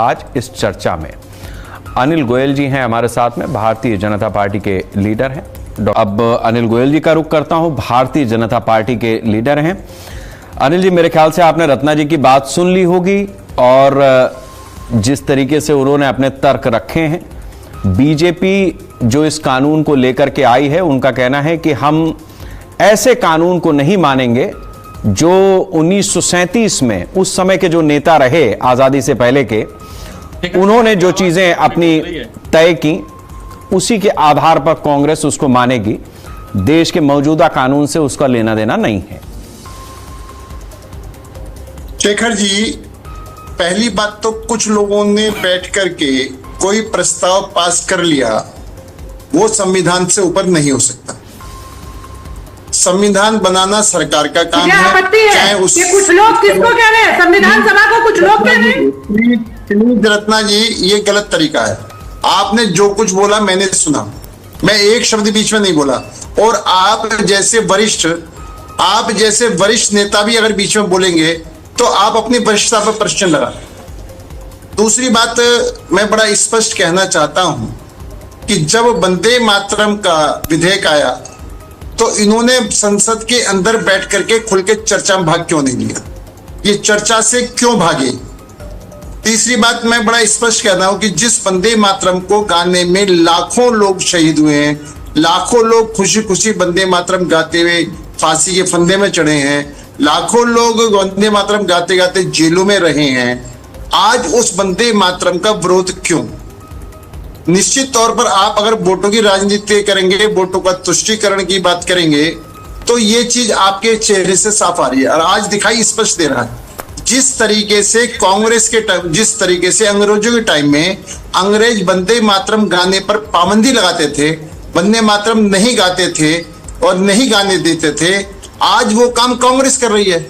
आज इस चर्चा में अनिल गोयल जी हैं हमारे साथ में, भारतीय जनता पार्टी के लीडर हैं। अब अनिल गोयल जी का रुख करता हूं, भारतीय जनता पार्टी के लीडर हैं। अनिल जी, मेरे ख्याल से आपने रत्ना जी की बात सुन ली होगी और जिस तरीके से उन्होंने अपने तर्क रखे हैं, बीजेपी जो इस कानून को लेकर के आई है, उनका कहना है कि हम ऐसे कानून को नहीं मानेंगे जो 1937 में उस समय के जो नेता रहे आजादी से पहले के, उन्होंने जो चीजें अपनी तय की उसी के आधार पर कांग्रेस उसको मानेगी। देश के मौजूदा कानून से उसका लेना देना नहीं है। शेखर जी, पहली बात तो कुछ लोगों ने बैठ करके कोई प्रस्ताव पास कर लिया, वो संविधान से ऊपर नहीं हो सकता। संविधान बनाना सरकार का काम है। चाहे उस कुछ लोग किसको कह रहे हैं, संविधान सभा को कुछ लोग कह रहे हैं। रत्ना जी, ये गलत तरीका है। आपने जो कुछ बोला मैंने सुना, मैं एक शब्द बीच में नहीं बोला। और आप जैसे वरिष्ठ नेता भी अगर बीच में बोलेंगे तो आप अपनी वरिष्ठता पर प्रश्न लगा। दूसरी बात, मैं बड़ा स्पष्ट कहना चाहता हूं कि जब वंदे मातरम का विधेयक आया तो इन्होंने संसद के अंदर बैठ करके खुल के चर्चा में भाग क्यों नहीं लिया? ये चर्चा से क्यों भागे? तीसरी बात, मैं बड़ा स्पष्ट कहता हूं कि जिस वंदे मातरम को गाने में लाखों लोग शहीद हुए हैं, लाखों लोग खुशी खुशी वंदे मातरम गाते हुए फांसी के फंदे में चढ़े हैं, लाखों लोग वंदे मातरम गाते गाते जेलों में रहे हैं, आज उस वंदे मातरम का विरोध क्यों? निश्चित तौर पर आप अगर वोटों की राजनीति करेंगे, वोटों का तुष्टीकरण की बात करेंगे, तो ये चीज आपके चेहरे से साफ आ रही है और आज दिखाई स्पष्ट दे रहा है। जिस तरीके से कांग्रेस के टाइम, जिस तरीके से अंग्रेजों के टाइम में अंग्रेज वंदे मातरम गाने पर पाबंदी लगाते थे, वंदे मातरम नहीं गाते थे और नहीं गाने देते थे, आज वो काम कांग्रेस कर रही है।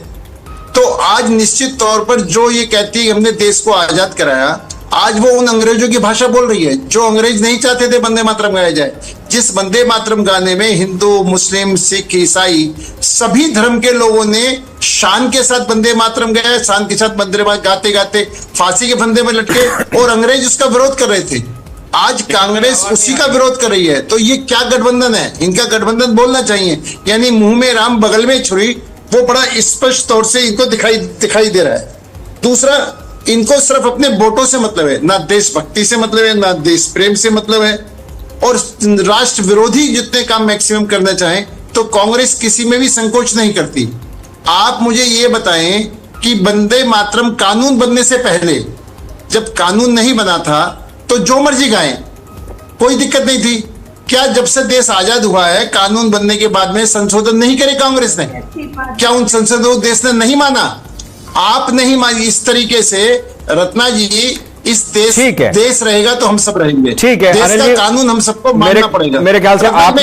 तो आज निश्चित तौर पर जो ये कहती है हमने देश को आजाद कराया, आज वो उन अंग्रेजों की भाषा बोल रही है जो अंग्रेज नहीं चाहते थे वंदे मातरम गाया जाए। जिस वंदे मातरम गाने में हिंदू, मुस्लिम, सिख, ईसाई सभी धर्म के लोगों ने शान के साथ वंदे मातरम गाया, शान के साथ वंदे मातरम गाते गाते फांसी के फंदे में लटके और अंग्रेज उसका विरोध कर रहे थे। आज कांग्रेस उसी का विरोध कर रही है। तो ये क्या गठबंधन है? इनका गठबंधन बोलना चाहिए, यानी मुंह में राम बगल में छुरी, वो बड़ा स्पष्ट तौर से इनको दिखाई दे रहा है। दूसरा, इनको सिर्फ अपने वोटों से मतलब है, ना देशभक्ति से मतलब है, ना देश प्रेम से मतलब है। और राष्ट्र विरोधी जितने काम मैक्सिमम करना चाहें तो कांग्रेस किसी में भी संकोच नहीं करती। आप मुझे ये बताएं कि वंदे मातरम कानून बनने से पहले, जब कानून नहीं बना था तो जो मर्जी गाएं, कोई दिक्कत नहीं थी। क्या जब से देश आजाद हुआ है, कानून बनने के बाद में संशोधन नहीं करे कांग्रेस ने? क्या उन संशोधनों को देश ने नहीं माना? आप नहीं मानी। इस तरीके से रत्ना जी, इस देश रहेगा तो हम सब रहेंगे। ठीक है, देश का कानून हम सबको मानना पड़ेगा। मेरे ख्याल से आप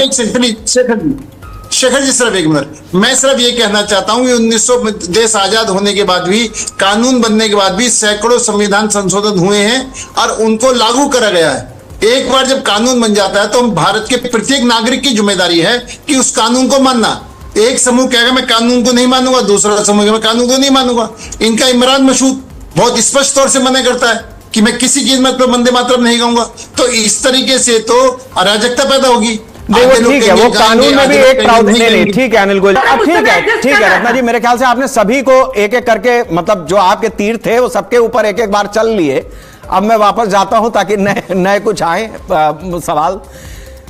शेखर जी सिर्फ एक मिनट, मैं सिर्फ ये कहना चाहता हूं कि 1900 देश आजाद होने के बाद भी, कानून बनने के बाद भी सैकड़ों संविधान संशोधन हुए हैं और उनको लागू करा गया है। एक बार जब कानून बन जाता है तो हम भारत के प्रत्येक नागरिक की जिम्मेदारी है कि उस कानून को मानना। एक समूह कहेगा मैं कानून को नहीं मानूंगा, दूसरा समूह कहेगा मैं कानून को नहीं मानूंगा। इनका इमरान मसूद बहुत स्पष्ट तौर से मना करता है कि मैं किसी कीमत पर वंदे मातरम नहीं गाऊंगा। तो इस तरीके से तो अराजकता पैदा होगी। ठीक है, वो कानून में भी एक प्रावधान नहीं। ठीक है अनिल गोयल, ठीक है रत्ना जी, मेरे ख्याल से आपने सभी को एक एक करके, मतलब जो आपके तीर थे वो सबके ऊपर एक एक बार चल लिए। अब मैं वापस जाता हूं ताकि नए कुछ आए सवाल।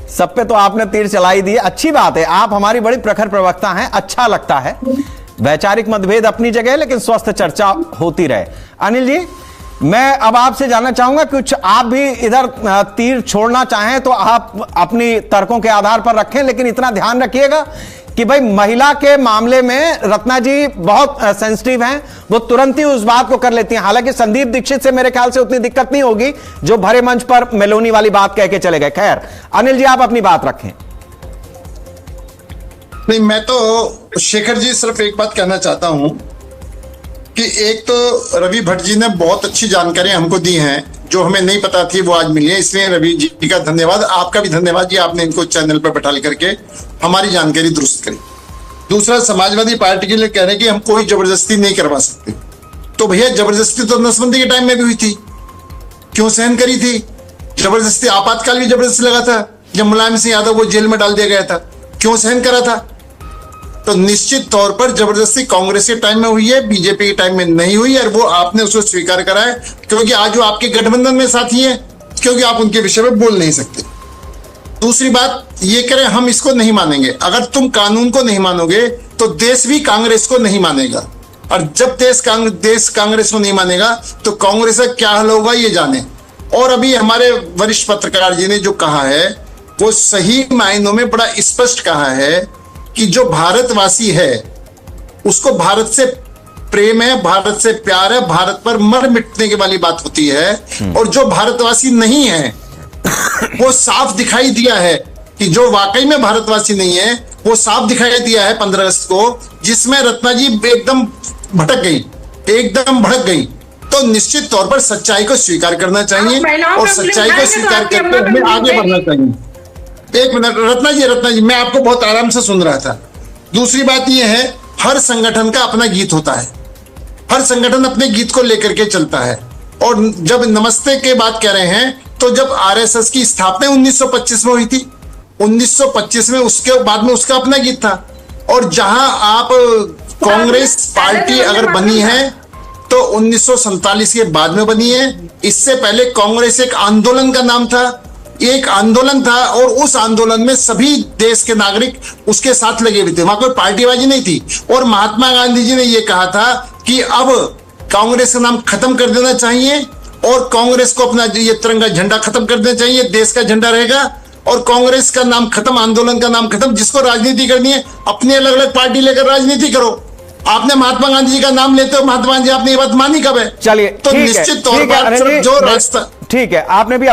सब पे तो आपने तीर चलाई दी, अच्छी बात है। आप हमारी बड़ी प्रखर प्रवक्ता हैं, अच्छा लगता है। वैचारिक मतभेद अपनी जगह है, लेकिन स्वस्थ चर्चा होती रहे। अनिल जी, मैं अब आपसे जानना चाहूंगा, कुछ आप भी इधर तीर छोड़ना चाहें तो आप अपनी तर्कों के आधार पर रखें, लेकिन इतना ध्यान रखिएगा कि भाई महिला के मामले में रत्ना जी बहुत सेंसिटिव हैं, वो तुरंत ही उस बात को कर लेती हैं। हालांकि संदीप दीक्षित से मेरे ख्याल से उतनी दिक्कत नहीं होगी जो भरे मंच पर मेलोनी वाली बात कह के चले गए। खैर अनिल जी, आप अपनी बात रखें। नहीं, मैं तो शेखर जी सिर्फ एक बात कहना चाहता हूं कि एक तो रवि भट्ट जी ने बहुत अच्छी जानकारी हमको दी हैं, जो हमें नहीं पता थी वो आज मिली है, इसलिए रवि जी का धन्यवाद। आपका भी धन्यवाद जी, आपने इनको चैनल पर बैठा करके हमारी जानकारी दुरुस्त करी। दूसरा, समाजवादी पार्टी के लिए कह रहे हैं कि हम कोई जबरदस्ती नहीं करवा सकते। तो भैया जबरदस्ती तो नसबंदी के टाइम में भी हुई थी। क्यों सहन करी थी? जबरदस्ती, आपातकाल भी जबरदस्ती लगा था जब मुलायम सिंह यादव को जेल में डाल दिया गया था, क्यों सहन करा था? तो निश्चित तौर पर जबरदस्ती कांग्रेस के टाइम में हुई है, बीजेपी के टाइम में नहीं हुई, और वो आपने उसको स्वीकार करा है क्योंकि आज वो आपके गठबंधन में साथी हैं, क्योंकि आप उनके विषय में बोल नहीं सकते। दूसरी बात ये करें, हम इसको नहीं मानेंगे। अगर तुम कानून को नहीं मानोगे तो देश भी कांग्रेस को नहीं मानेगा, और जब देश कांग्रेस को नहीं मानेगा तो कांग्रेस का क्या हाल होगा ये जाने। और अभी हमारे वरिष्ठ पत्रकार जी ने जो कहा है वो सही मायनों में बड़ा स्पष्ट कहा है कि जो भारतवासी है उसको भारत से प्रेम है, भारत से प्यार है, भारत पर मर मिटने की वाली बात होती है। और जो भारतवासी नहीं है वो साफ दिखाई दिया है कि जो वाकई में भारतवासी नहीं है वो साफ दिखाई दिया है 15 अगस्त को, जिसमें रत्ना जी एकदम भटक गई, एकदम भड़क गई। तो निश्चित तौर पर सच्चाई को स्वीकार करना चाहिए और सच्चाई को स्वीकार करके हमें आगे बढ़ना चाहिए। एक मिनट रत्ना जी, मैं आपको बहुत आराम से सुन रहा था। दूसरी बात यह है, हर संगठन का अपना गीत होता है, हर संगठन अपने गीत को लेकर के चलता है। और जब नमस्ते के बात कह रहे हैं तो जब आरएसएस की स्थापना 1925 में हुई थी, 1925 में, उसके बाद में उसका अपना गीत था। और जहां आप कांग्रेस पार्टी अगर बनी है तो 1947 के बाद में बनी है। इससे पहले कांग्रेस एक आंदोलन का नाम था, एक आंदोलन था, और उस आंदोलन में सभी देश के नागरिक उसके साथ लगे हुए थे, वहां कोई पार्टीबाजी नहीं थी। और महात्मा गांधी जी ने यह कहा था कि अब कांग्रेस का नाम खत्म कर देना चाहिए और कांग्रेस को अपना ये तिरंगा झंडा खत्म कर देना चाहिए, देश का झंडा रहेगा। और कांग्रेस का नाम खत्म, आंदोलन का नाम खत्म। जिसको राजनीति करनी है अपनी अलग अलग पार्टी लेकर राजनीति करो। आपने महात्मा गांधी जी का नाम लेते हो, महात्मा गांधी, आपने ये बात मानी कब है? चलिए तो निश्चित तौर पर जो रास्ता, ठीक है, आपने भी